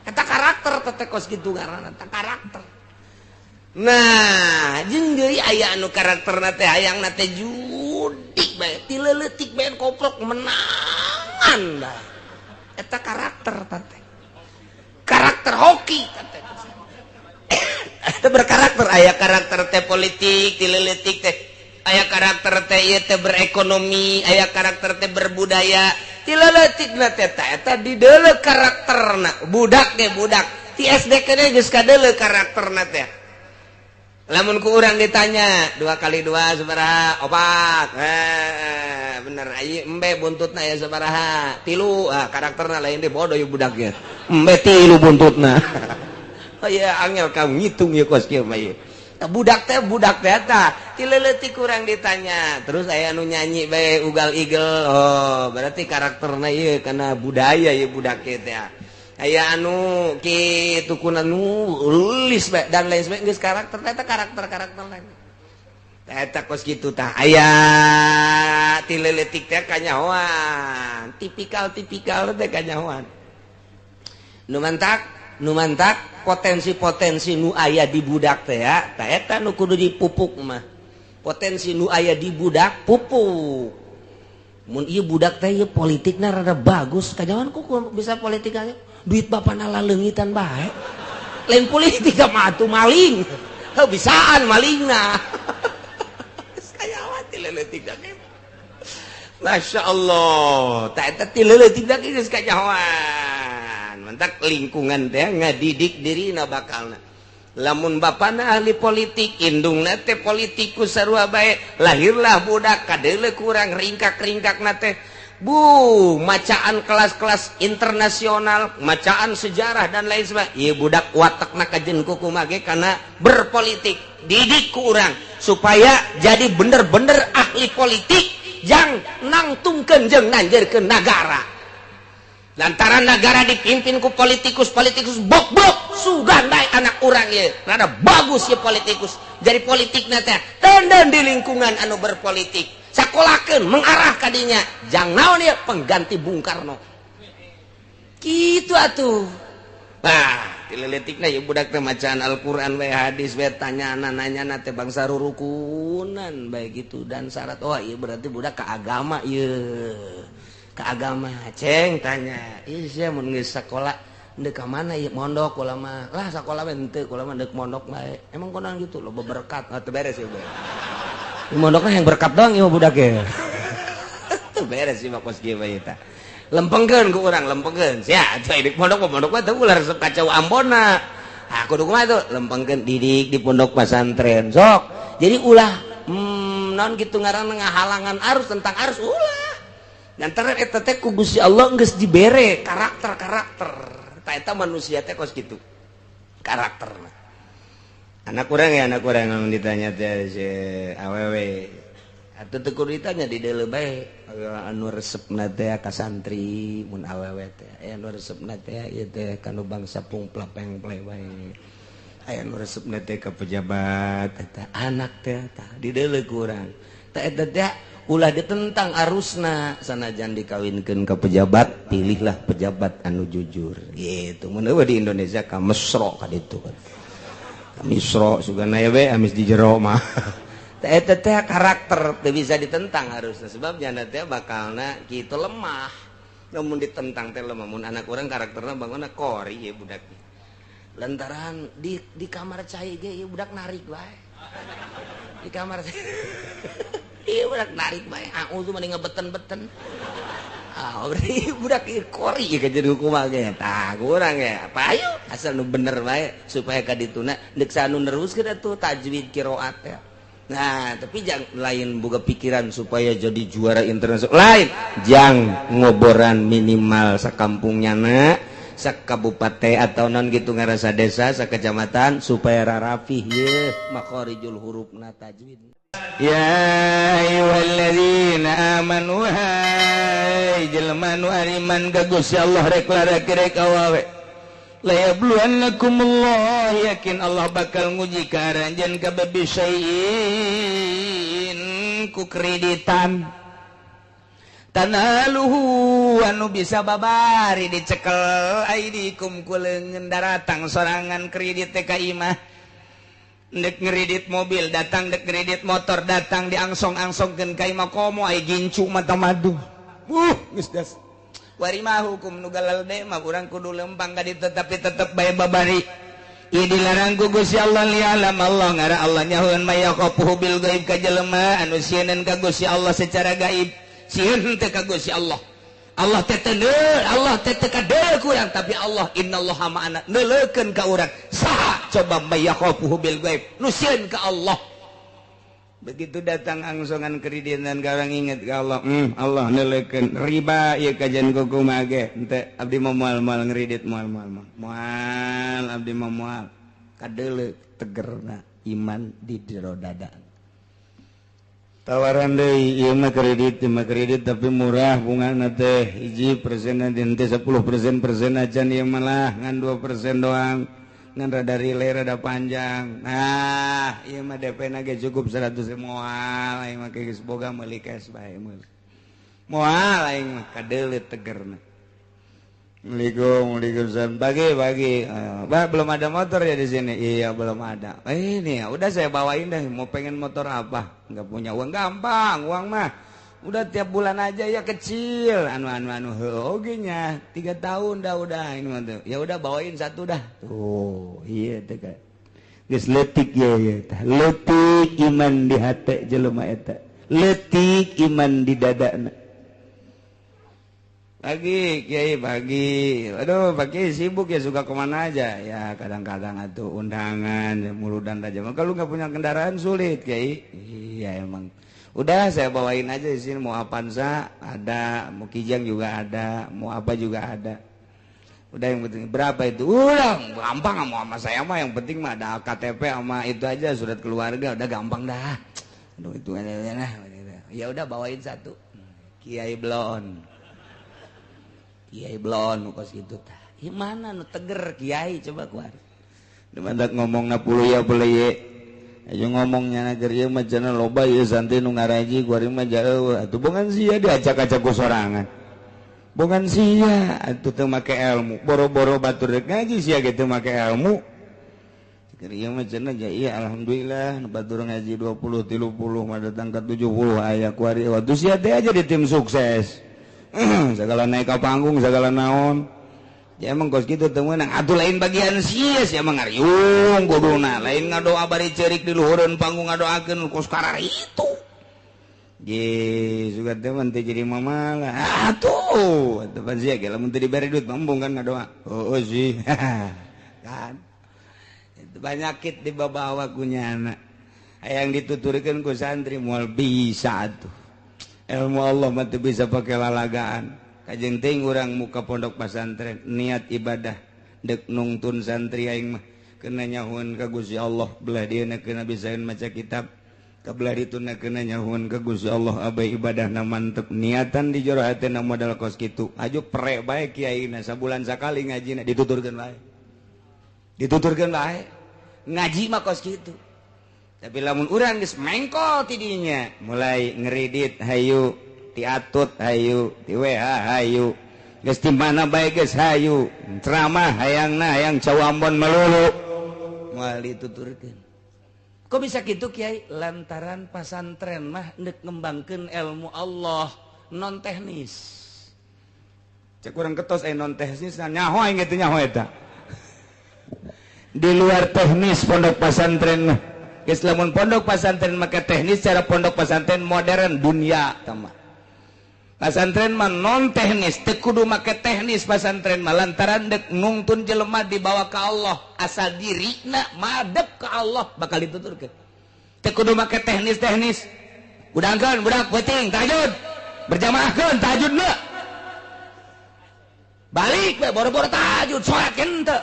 eta karakter teh kos kitu ngaranna eta karakter. Nah jeung deui aya anu karakterna teh hayangna teh judik bae tileleutik bae koplok menangan bae eta karakter teh karakter hoki teh itu berkarakter. Aya karakter teh politik tileletik teh aya karakter teh ieu teh berekonomi aya karakter teh berbudaya tileletik na teh eta dideuleu karakterna budak ge budak ti SD kene geus kadeuleu karakterna teh lamun ku urang ditanya 2 kali 2 sabaraha 4 bener ieu embe buntutna aya sabaraha 3 karakterna lain deui bodoh ieu budak ge embe 3 buntutna. Oh iya angel kamu ngitung ya kos kieu mah ieu. Budak teh eta tileleutik urang ditanya. Terus aya anu nyanyi bae ugal-igel. Oh, berarti karakterna ieu kana budaya ieu budak teh. Aya anu kitu kuna nulis bae dan lain sebagainya geus karakter eta karakter lain. Eta kos kitu tah aya tileleutik teh kanyahoan. Tipikal teh kanyahoan. Nu mantak potensi-potensi nu aya di budak teh ya tah eta nu kudu dipupuk mah potensi nu aya di budak pupuk mun ieu budak teh ieu politikna rada bagus kajawan ku bisa politik aja duit bapana laleungitan bae lain politik mah atuh maling heuh bisaan malingna kajawan tileleutik da Masya Allah tah eta tileleutik da geus kajawan mantak lingkungan teh ngadidik dirina bakalna lamun bapana ahli politik indungna teh politikus sarua bae lahirlah budak kadeuleu kurang ringkak-ringkakna teh macaan kelas-kelas internasional macaan sejarah dan lain sebagainya ieu budak watakna kajen kumaha ge kana berpolitik didik ku urang supaya jadi bener-bener ahli politik jang nangtungkeun jeung nanjeurkeun nagara. Lantaran negara dipimpin ku politikus bok-bok sugandai anak urang ye rada bagus ye politikus jadi politikna teh tenden di lingkungan anu berpolitik sakolakeun mengarah kadinya jang naon ye pengganti Bung Karno kitu atuh. Nah tileletikna ye budak teh macaan Al-Qur'an we hadis we tanyana teh bangsa rurukunan bae gitu dan syarat oh ieu berarti budak ka agama ieu ke agama ceng tanya iya mun geus sakola deuk ka mana ieu mondok ulah mah lah sakola we henteu ulah mah deuk mondok bae emang konan gitu loba berkat teu beres ieu bae mondokna yang berkat doang ieu budak ge teu beres ieu mah kos kieu bae eta lempengkeun ku urang lempengkeun sia atuh di mondok mah teu ulah resep kacau Ambonna kudu kumaha tuh lempengkeun didik di pondok pesantren sok jadi ulah naon kitu ngaranna ngahalangan arus tentang arus ulah lantaran eta teh ku Gusti Allah geus dibere karakter tah eta manusia teh kos kitu karakterna anak urang anu ditanya teh si awewe atuh teu kudu ditanya di deuleu bae anu resepna teh ka santri mun awewe teh anu resepna teh ieu teh kanu bangsa pungplepeng bae aya nu resepna teh ka pejabat eta anak teh dideuleu kurang teh eta teh ulah ditentang arusna sanajan dikawinkeun ka pejabat pilihlah pejabat anu jujur gitu mun eueuh di Indonesia ka mesro ka ditu kan ka misro sugana we amis di jero mah teh eta teh karakter teu bisa ditentang harusna sebab jana teh bakalna kitu lemah namun ditentang teh lemah mun anak urang karakterna bangona kori ya budak lantaran di kamar cai ge ieu budak narik bae di kamar ieu budak narik bae tuh mending ngebeten-beten berarti budak ieu kori ka jadi hukuman ge tah kurang ya apa ayo asal nu bener bae supaya ka dituna deuk sanu neruskeun atuh tajwid qiraat ya. Nah tapi jangan lain boga pikiran supaya jadi juara internasional lain jang ngoboran minimal sakampungnya na sakabupaten atau non gitu ngarasa desa sakecamatan supaya rarafih ye makharijul hurufna tajwid ya ayyuhalladzina amanu hai jelema nu ariman ka Gusti Allah rek larek awawe la yabluwannakumullah yakin Allah bakal nguji ka aranjeun ka bisyai'in ku kreditan tanaluhu anu bisa babari dicekel aidikum ku leungeun daratang sorangan kredit teh ka imah dek ngredit mobil datang dek ngredit motor datang diangsong-angsongkeun ka imah komo ai gincu mata madu geus das warimah hukum nugalal de mah urang kudu lempang ka ditu tapi tetep bae babari ieu dilarang ku Gusti Allah lialam Allah ngara Allah nyahoeun maya qafuhu bil gaib ka jelema anu sieun ka Gusti Allah secara gaib sieun teh ka Gusti Allah Allah teh Allah teh kadeu kurang tapi Allah innallaha ma'ana neuleukeun ka urang saha coba maya qafuhu bil gaib nu sieun ka Allah begitu datang angsongan kreditan ka urang inget ka Allah Allah neuleukeun riba ieu kajian kukumaha ge henteu abdi mah moal ngredit moal abdi mah moal kadeuleu tegerna iman di jero dada tawaran deui ieu mah kredit tapi murah bungana teh 1% nanti 10% acan ieu mah lah ngan 2% doang ngan rada relay rada panjang nah ieu mah DP na ge cukup 100 moal aing mah geus boga meuli cash bae moal aing mah kadeuleu tegerna Waalaikumsalam bagi Pak belum ada motor ya di sini iya belum ada ini ya udah saya bawain deh mau pengen motor apa nggak punya uang gampang uang mah udah tiap bulan aja ya kecil anu oge nya 3 tahun dah udah ini mah ya udah bawain satu dah tuh iya teh kan geus leutik ya tah leutik iman di hate jelema eta leutik iman di dadana pagi Kiai pagi aduh pagi sibuk ya suka kemana aja ya kadang-kadang atuh undangan ya, muludan aja kalau nggak punya kendaraan sulit Kiai iya emang udah saya bawain aja di sini mau Avanza ada mau Kijang juga ada mau apa juga ada udah yang penting berapa itu udah gampang sama saya mah yang penting mah ada KTP sama itu aja surat keluarga udah gampang dah aduh itu ya udah bawain satu Kiai Blon kos gitu tah. Gimana nu teger Kiai coba kuar. Demandak ngomongna puluh ya boleh ye. Ayo ngomongnya nager ieu mah cenah loba ieu santai nu ngaraji kuari mah jauh. Atuh bongan sia diacak-acak ku sorangan. Bongan sia atuh teu make ilmu. Boro-boro batur rek ngaji sia ge teu make ilmu. Keur ieu mah cenah ja iya alhamdulillah nu batur ngaji 20 30 mah datang ka 70 aya kuari waktu sia teh aja di tim sukses. Segala naik ke panggung segala naon ya emang kos gitu temenang atuh lain bagian sia emang ngariung kuduna lain ngadoa bari ceurik di luhureun panggung ngadoakeun kos karar itu ye suka teman teh jadi mamalah atuh tepan sia ge lamun teu dibere duit mambung kan ngadoa sih kan itu banyakit di babawa kunyana yang dituturkeun ku santri moal bisa atuh ilmu Allah mah teu bisa pakai lalagaan kajeng teuing urang muka pondok pesantren niat ibadah dek nungtun santri aing mah keuna nyahoeun ka Gusti Allah belah dieuna keuna bisaeun maca kitab kabelah dituna keuna nyahoeun ka Gusti Allah abah ibadahna mantep niatan di jero hatena modal kos kitu aju pre bae kiaina sabulan sakali ngajina dituturkeun bae ngaji mah kos gitu. Tapi lamun urang geus mengkol tidinya, mulai ngeridit hayu, tiatut hayu, ti WH hayu. Geus di mana bae geus hayu, ceramah hayangna hayang cawambon melulu. Moal dituturkeun. Kok bisa gitu Kiai? Lantaran pasantren mah neuk ngembangkeun ilmu Allah non teknis. Cek urang ketos non teknis nyaho aing kitu nyaho eta. Di luar teknis pondok pasantren mah. Geus lamun pondok pasantren make teknis cara pondok pasantren modern dunia tama. Pasantren mah non teknis, teu kudu make teknis pasantren mah lantaran dek nungtun jelema dibawa ka Allah, asal dirina madep ka Allah bakal dituturkeun. Teu kudu make teknis-teknis. Udangkeun budak peuting tahajud. Berjamaahkeun tahajudna. Balik we boro-boro tahajud salat henteu.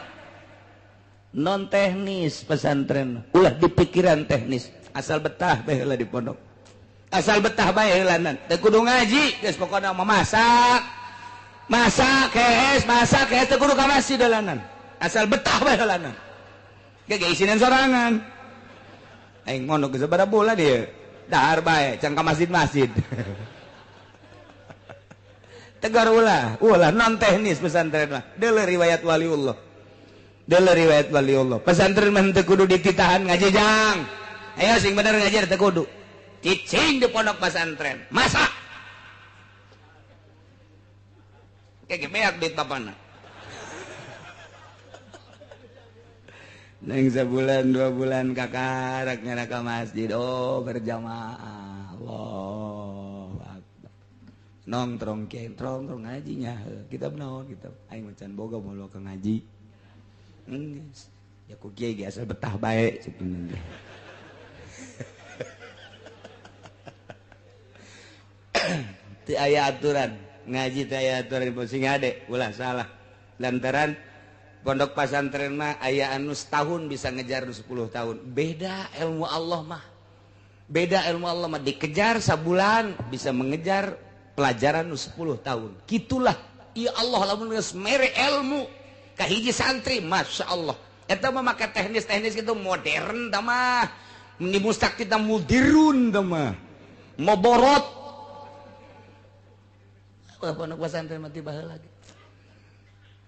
Non teknis pesantren ulah di pikiran teknis asal betah bae heula di pondok asal betah bae heulanan teu kudu ngaji geus pokona mah masak teu kudu ka masjid heulanan asal betah bae heulanan ge isinan sorangan aing mondok geus sabaraha bulan ieu dahar bae can ka masjid tegar ulah non teknis pesantren mah deuleu riwayat waliullah. Dalam riwayat waliullah pesantren mah teu kudu dititahan ngaji jang. Ayo sing bener ngajar teu kudu. Cicing di pondok pesantren. Masak. Kayak beak duit bapana. Neng sebulan 2 bulan kakarak nyana ka masjid. Oh berjamaah. Allah Akbar. Nongkrong kiai nongkrong ngaji nya. Kitab naon kitab. Aing macan boga mulu ka ngaji. Ya ku kiai ge asal betah bae cenah. Teu aya aturan, ngaji teu aya aturan sing ade ulah salah. Lantaran pondok pesantren mah aya anu setahun bisa ngejar 10 tahun. Beda ilmu Allah mah. Beda ilmu Allah mah dikejar sabulan bisa mengejar pelajaran 10 tahun. Kitulah ya Allah lamun geus mere ilmu kahiji santri, masya Allah. Eta mah make teknis-teknis gitu modern, tamah. Di mustak kita mudirun, tamah. Moborot. Wah, pondok pesantren mah tiba lagi.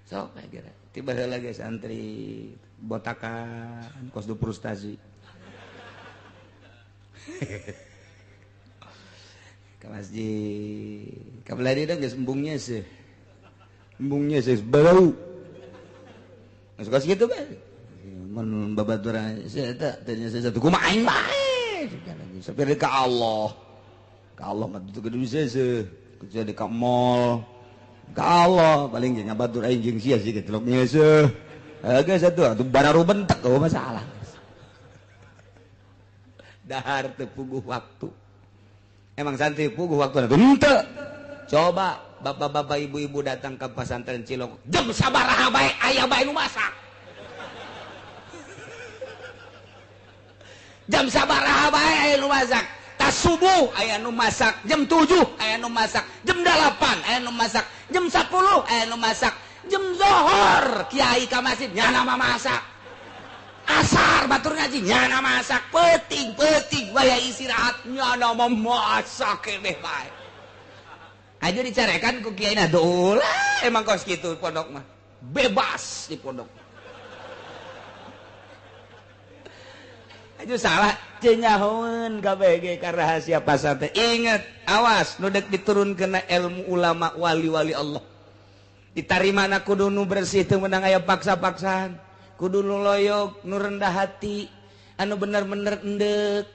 Sok, kira tiba lagi santri botakan, kos du frustasi. Ke masjid, kabeladi dong geus embungnya sih. Embungnya sih bau. Suka segitu kan mun babaturan saya tanya saya satu kumaha aing bae sampai ka Allah mah itu kudu bisa kecuali ka mall ka Allah paling nya batur aing jeung sia sih gitu nya se aga satu atuh bararu bentek oh masalah dahar teu puguh waktu emang santri puguh waktu henteu coba bapak-bapak ibu-ibu datang ke pesantren Cilok jam sabaraha bae aya bae nu masak jam sabaraha bae aya nu masak tas subuh aya nu masak jam 7 aya nu masak jam 8 aya nu masak jam 10 aya nu masak jam zuhur kiai ka masjid nyana masak asar batur ngaji nyana masak peuting waya istirahat nyana masak keneh bae aja dicarekan ku kiai na ulah emang kos gitu pondok mah bebas di pondok aja salah cenyahoeun kabeh ge ka rahasia pasantren inget awas nu dek diturunkeun ilmu ulama wali-wali Allah ditarimana kudu nu bersih teu meunang aya paksa-paksaan kudu nu loyog nu rendah hati anu bener-bener endek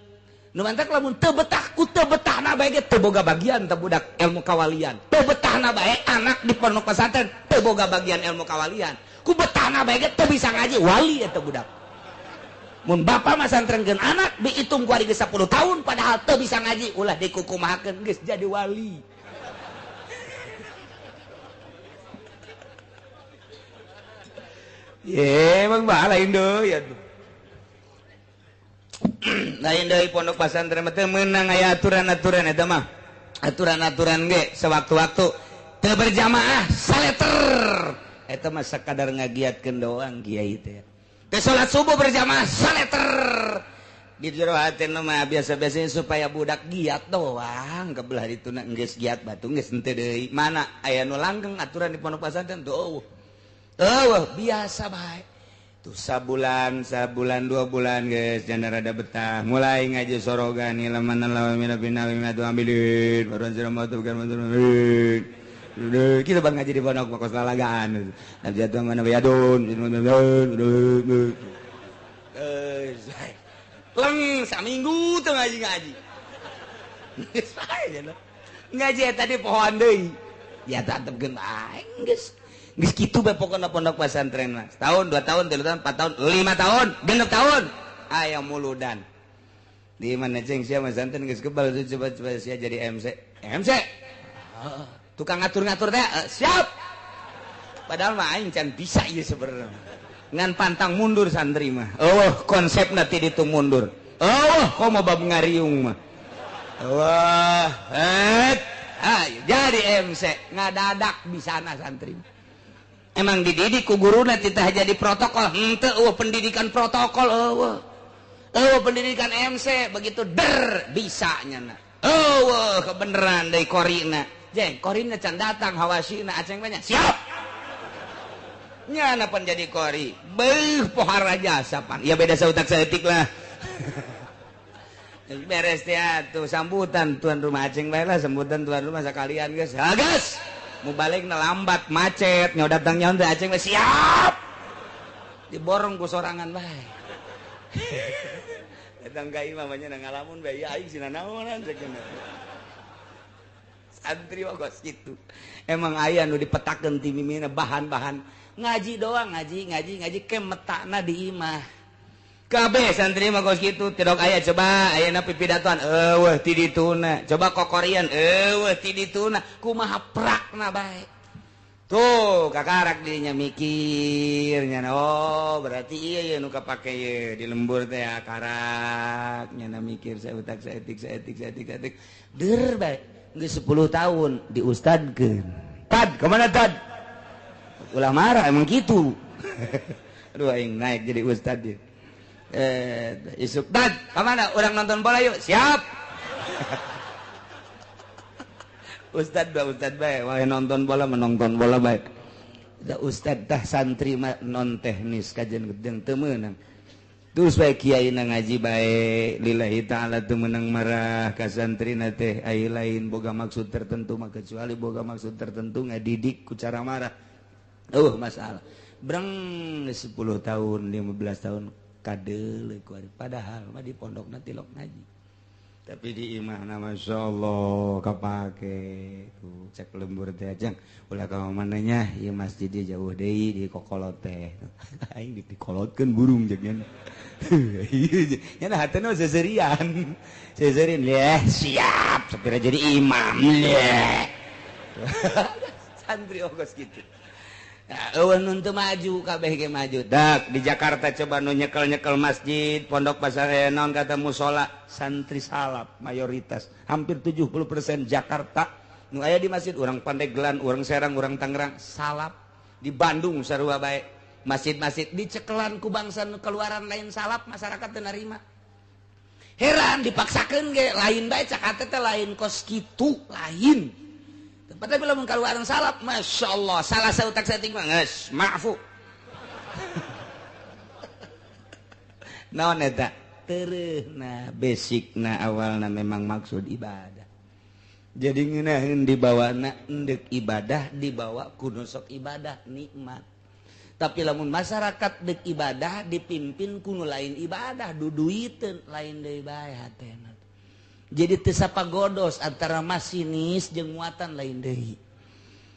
nu mantak lamun teu betah ku teu betahna bae ge teu boga bagian teu budak ilmu kawalian teu betahna bae anak di pondok pesantren teu boga bagian ilmu kawalian ku betahna bae ge teu bisa ngaji wali eta budak mun bapa mah santrenkeun anak diitung ku ari geus 10 tahun padahal teu bisa ngaji ulah dikukumahakeun geus jadi wali ye emang lain deui atuh lain dari pondok pesantren teh meunang aya aturan-aturan eta mah aturan-aturan ge sewaktu-waktu teu berjamaah saleter eta mah sakadar ngagiatkeun doang kiai teh teh salat subuh berjamaah saleter di jero hati mah biasa-biasanya supaya budak giat doang kebelah dituna geus giat batu geus henteu deui mana aya nu langgeng aturan di pondok pesantren tuh biasa bae tuh sabulan 2 bulan guys jangan rada betah mulai ngaji sorogan ilaman lawan mina bina matu ambilin baru matu bukan matu kita bang ngaji di pondok makos lalagaan nabi jatuh mana bayadun leng saminggu tuh ngaji ngaji tadi pohon deui ya tatepkeun bae geus kitu bae pokona pondok pesantren mah setahun 2 tahun 3 tahun 4 tahun 5 tahun 6 tahun aya muludan di mana ceng sia pesantren geus kebal coba sia jadi MC tukang ngatur-ngatur teh siap padahal mah aing can bisa ieu sebenarnya ngan pantang mundur santri mah konsepna ti ditu mundur komo bab ngariung mah jadi MC ngadadak bisana santri emang dididik ku guruna titah jadi protokol henteu pendidikan protokol pendidikan MC begitu bisa nyana kebeneran deui korina jeng korina can datang hawasina aceng banyak siap nyana pan jadi kori pohara jasa pan ya beda sautak saeutik lah beres teh tuh sambutan tuan rumah aceng bae lah sambutan tuan rumah sakalian geus gas mau balik lambat macet nyaw datang nyaw teh aceng siap diborong ku sorangan bae datang ka imam nya ngalamun bae ya aing sina naonan cekeuna santri wakos kitu emang aya nu dipetakeun ti mimina bahan-bahan ngaji doang ngaji ke metakna di imah kabeh santri mah kos kitu tidok aya coba ayeuna pipidatoan eueuh ti dituna coba kokorian eueuh ti dituna kumaha prakna bae tuh kakarak dirinya mikirnya berarti iya nu kapake ye di lembur teh karak nyana mikir saeutak saeutik der bae geus 10 tahun diustadkeun tad kemana tad ulah marah emang gitu aduh aing naik jadi ustad dia isuk tad kemana orang nonton bola yuk siap ustad bae wah nonton bola menonton bola baik da ustad tah santri mah non teknis kajian gedeng teu meunang terus bae kiai na ngaji bae lillahi taala teu meunang marah ka santrina teh ai lain boga maksud tertentu mah kecuali boga maksud tertentu ngadidik ku cara marah masalah breng 10 tahun 15 tahun kadeuleuh ku ari padahal mah di pondokna tilok ngaji tapi di imahna masyaallah kapake tuh cek lembur teh ajang ulah ka mana nya ieu masjid jauh deui di kokolot teh aing dikolotkeun burung jeung nya nah hatena seserian siap sapira jadi imam santri ogos gitu nun teu maju kabeh ge maju dak di Jakarta coba nu nyekel masjid pondok pesantren naon kata musola santri salap mayoritas hampir 70% Jakarta nu aya di masjid urang Pandeglang urang Serang urang Tangerang salap di Bandung sarua bae masjid-masjid dicekelan ku bangsa nu keluaran lain salap masyarakat teu narima heran dipaksakeun ge lain bae cak teh lain kos kitu lain padahal bila mun kaluaran salap masyaallah salah sautak saeutik mah geus maafu naon eta teureuna basicna awalna memang maksud ibadah jadi ngeunaheun dibawana endek ibadah dibawa kudu sok ibadah nikmat tapi lamun masyarakat deuk ibadah dipimpin ku nu lain ibadah duduiteun lain deui bae hatena jadi teu sapagodos antara masinis jeung muatan lain deui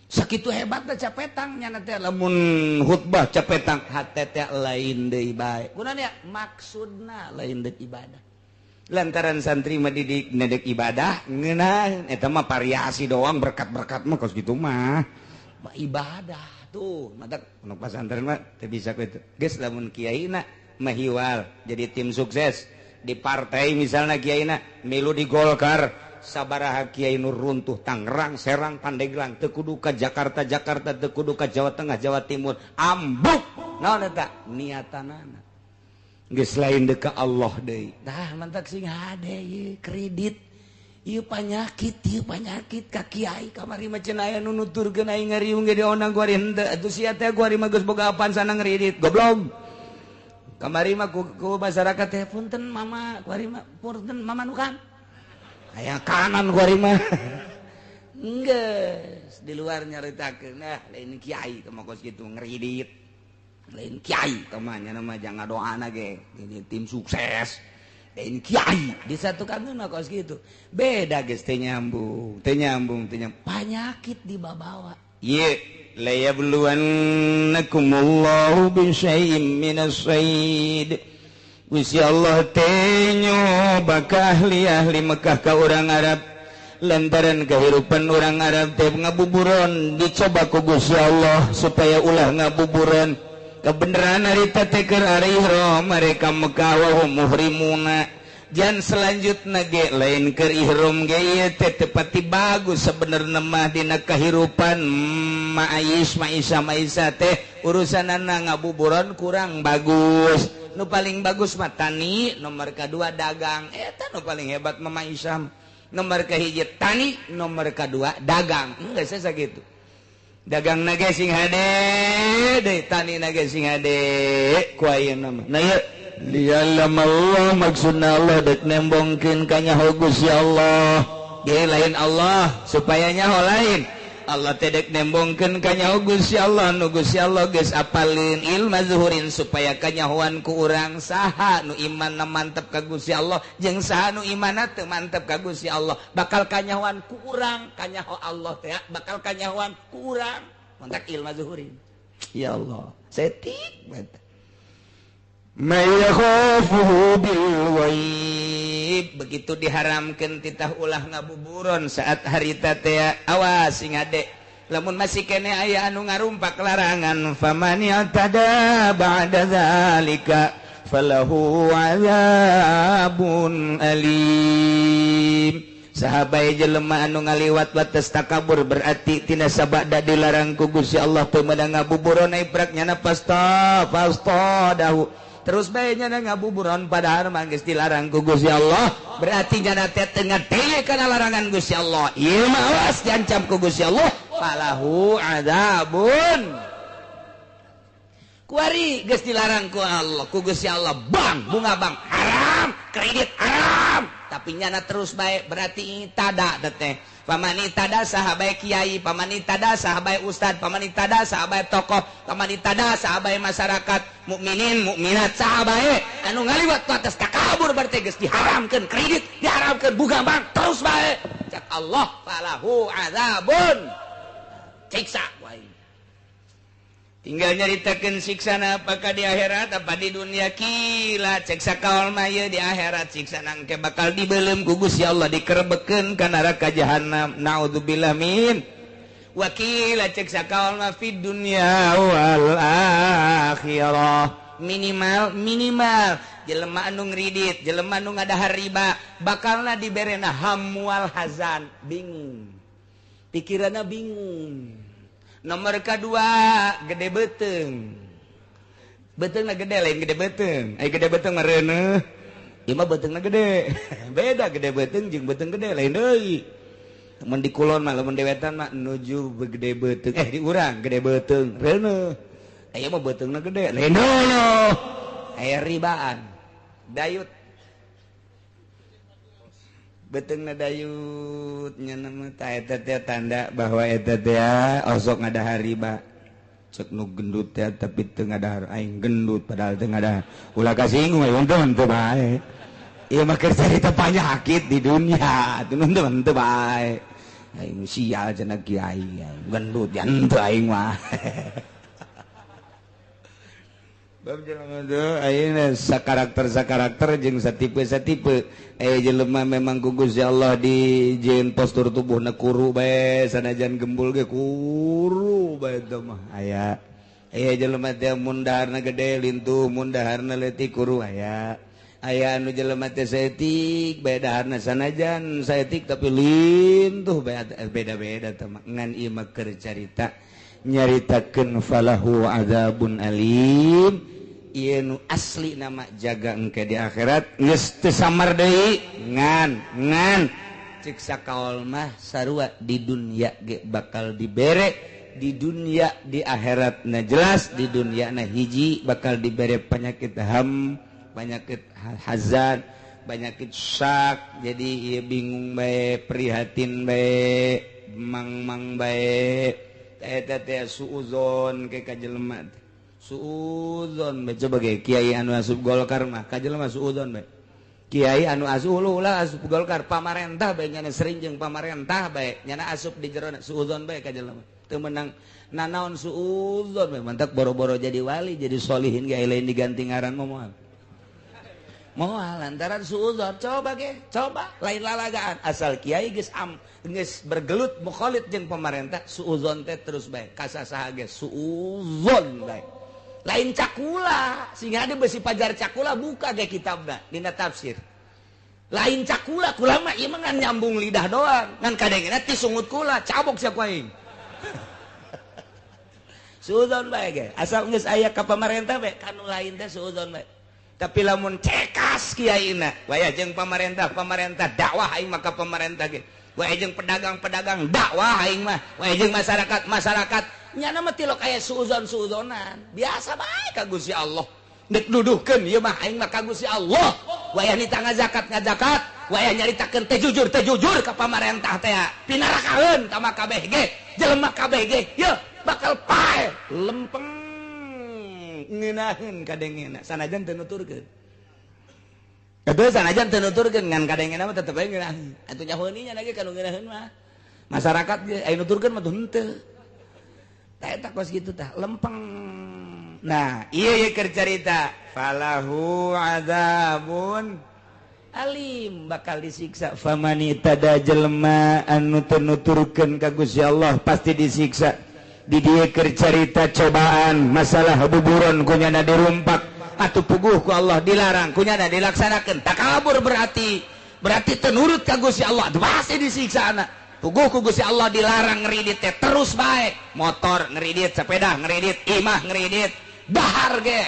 sakitu hebatna capetang nya teh lamun khutbah capetang hate teh lain deui bae kunaon maksudna lain deuk ibadah lantaran santri mah didik nedek ibadah ngeunah eta mah variasi doang berkat-berkat mah kos kitu mah ibadah tuh matak pondok pesantren mah teu bisa kitu geus lamun kiaina mahiwal jadi tim sukses di partai misalnya kiaina milu di Golkar sabaraha Kiai Nur runtuh Tangerang Serang Pandeglang teu kudu ka Jakarta teu kudu ka Jawa Tengah Jawa Timur ambuk naon eta niatanana geus lain deka Allah deui tah mantak sing hade ieu kredit ieu panyakit ka kiai kamari mah cenah aya nu nuturkeun aing ngariung ge dionang kuari henteu atuh sia teh kuari mah geus boga apaan sana ngredit goblok kamari mah ku masyarakat teh punten mama kuari mah punten mama nu kan aya kanan kuari mah geus di luar nyaritakeun nah lain kiai teh mah kos kitu ngredit lain kiai temannya nama jangan doana ge ini tim sukses lain kiai di satu kantor mah kos gitu beda geus teu nyambung penyakit dibawa ye la yabluwannakumullahu bisyai'im minas sayd Gusti Allah teh nyoba ka ahli Mekah ka urang Arab lantaran kehidupan orang Arab teh ngabuburon dicoba ku Gusti Allah supaya ulah ngabuburon kebenaran harita teker ari ihram mereka Mekah wa hum muhrimuna jan selanjutna ge lain keur ihram ge ieu teh tepati bagus sabenerna mah dina kahirupan maisha teh urusanana ngabuburon kurang bagus nu paling bagus mah tani nomor kadua dagang eta nu paling hebat mah maisha nomor kahiji tani nomor kadua dagang geus sakitu dagang nage sing hade deui tani nage sing hade ku ayeuna mah nah lialam Allah maksudna Allah dek nembongkeun ka nyaho Gusti Allah ge lain Allah supaya nyaho lain Allah teh dek nembongkeun ka nyaho Gusti Allah nu Gusti Allah geus apalin ilmu zuhurin supaya kanyahoan ku urang saha nu imanna mantep ka Gusti Allah jeung saha nu imanna teu mantep ka Gusti Allah bakal kanyahoan ku urang kanyaho Allah teh bakal kanyahoan ku urang mantap ilmu zuhurin ya Allah setik mantap mayakhafuhu bil ghaib begitu diharamkeun titah ulah ngabuburon saat harita teh awas sing ade lamun masih kene aya anu ngarumpak larangan faman yatada ba'da zalika falahu adzabun alim sahabai jelema anu ngaliwat wates takabur berarti tina sabada dilarang ku Gusti Allah teu meunang ngabuburon ai praknya pasta dahu terus bae nyana ngabuburon padahal mah geus dilarang ku Gusti Allah berarti nyana teh teu ngadenge kana larangan Gusti Allah ieu mah awas diancam ku Gusti Allah falahu adzabun kuari geus dilarang ku Allah ku Gusti Allah bang bunga bang haram kredit haram tapi nyana terus baik berarti tada teh pamani tada sahabai kiai pamani tada sahabai ustad pamani tada sahabai tokoh pamani tada sahabai masyarakat mukminin mukminat sahabai anu ngaliwat ku atas takabur berarti geus diharamkeun kredit diharamkeun buka bank terus bae cak Allah falahu adzabun siksa wae tinggal nyaritakeun siksana apakah di akhirat apa di dunia kila cek sakaol mah di akhirat siksana engke bakal dibeuleum ku Gusti Allah dikerebekeun ka neraka jahanam naudzubillah min wakila cek sakaol mah fid dunya wal akhirah minimal jelema anu ngridit jelema anu ngadahar riba bakalna diberena hamwal hazan bingung pikiranna bingung nomor kedua gede beteng betengna gede lain gede beteng ai gede beteng mah reuneuh ieu mah betengna gede beda gede beteng jeung beteng gede lain deui mun di kulon mah lamun dewetan mah nuju gede beteng di urang gede beteng reuneuh aya mah betengna gede lain deui aya ribaan dayut betengna dayut nyana mah eta teh tanda bahwa eta teh osok ngadahar riba cek nu gendut teh tapi teu ngadahar aing gendut padahal teu ngadahar ulah kasinggung aya untung teu bae ieu mah keur carita penyakit di dunia teu teu bae aing sial cenah kiai gendut jan teu aing mah bab jelema teh ayeuna sakarakter jeung satipe jelema memang ku Gusti Allah dijieun postur tubuhna kuru bae sanajan gembul ge kuru bae teh mah aya jelema teh mun daharna gede lintuh mun daharna leutik kuru aya aya anu jelema teh saeutik bedaharna sanajan saeutik tapi lin tuh beda-beda teh ngan ieu mah keur carita nyaritakeun falahu adzabun alim ieu nu asli nama jaga engke di akhirat geus teu samar deui ngan cik sakaol mah sarua di dunya ge bakal dibere di dunia di akhirat na jelas di dunia na hiji bakal diberi penyakit penyakit hazan penyakit syak jadi ia bingung bae prihatin bae mang bae teh suuzon ke kajelema suuzon bae coba ge kiai anu asup Golkar mah kajelema suuzon bae kiai anu asup ulah asup Golkar pamarentah bae nya sering jeung pamarentah bae nya asup di jero suuzon bae kajelema menang nanaon suuzon mantak boro-boro jadi wali jadi solihin gak lain diganti ngaran moal lantaran suuzon coba lain lalagaan asal kiai geus bergelut mukhalid jeung pemerintah suuzon teh terus bae kasasaha ge suuzon bae lain cakula sehingga ada besi pajar cakula buka ge kitabna dina tafsir lain cakula kula mah ieu mah nyambung lidah doang ngan kadengna ti sungut kula cabok sia ku aing suuzon bae ge asal geus aya ka pamarentah bae kanu lain teh suuzon bae tapi lamun cekas kiaina waya jeung pamarentah dakwah aing mah ka pamarentah ge waya jeung pedagang dakwah aing mah waya jeung masyarakat nya mah tilok aya suuzon-suuzonan biasa bae ka Gusti Allah dek duduhkeun ieu mah aing mah ka Gusti Allah waya nita ngazakat waya nyaritakeun teh jujur ka pamarentah teh pinarakaeun ka mah kabeh ge jelema kabeh ge yeuh bakal pae lempeng ngeunaheun kadengena sanajan teu nuturkeun atuh sanajan teu nuturkeun ngan kadengena mah tetep bae ngeunaheun atuh nyahoeun nya lagi kanu ngeunaheun mah masyarakat ge aya nuturkeun mah tuh henteu tah eta kos kitu tah lempeng nah ieu keur carita falahu adzabun alim bakal disiksa famani tada jelema anu teu nuturkeun ka Gusti Allah pasti disiksa di dieu keur carita cobaan masalah buburon kunyana dirumpak atuh puguh ku Allah dilarang kunyana dilaksanakeun takabur berarti teu nurut ka Gusti Allah pasti disiksa anak puguh ku Gusti Allah dilarang ngeridit teh terus bae motor ngeridit sepeda ngeridit imah ngeridit dahar ge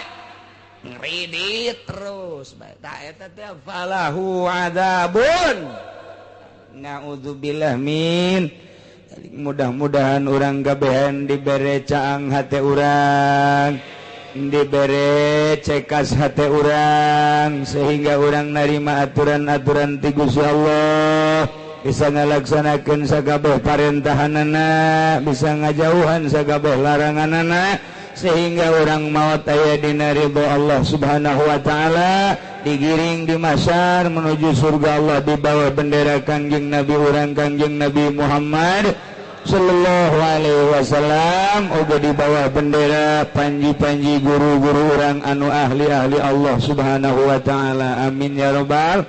ngeridit terus bae tah eta teh falahu adzabun naudzubillah min mudah-mudahan orang gabehan dibere caang hate urang dibere cekas hate urang sehingga orang narima aturan-aturan ti Gusti Allah bisa ngalaksanakeun sagabeh parentahanana bisa ngajauhan sagabeh laranganana sehingga orang maot aya dina ridho Allah Subhanahu wa taala digiring di mahsyar menuju surga Allah di bawah bendera Kangjeng Nabi urang Kangjeng Nabi Muhammad sallallahu alaihi wasallam uga di bawah bendera panji-panji guru-guru urang anu ahli-ahli Allah Subhanahu wa taala amin ya rabbal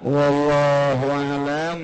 wallahu a'lam.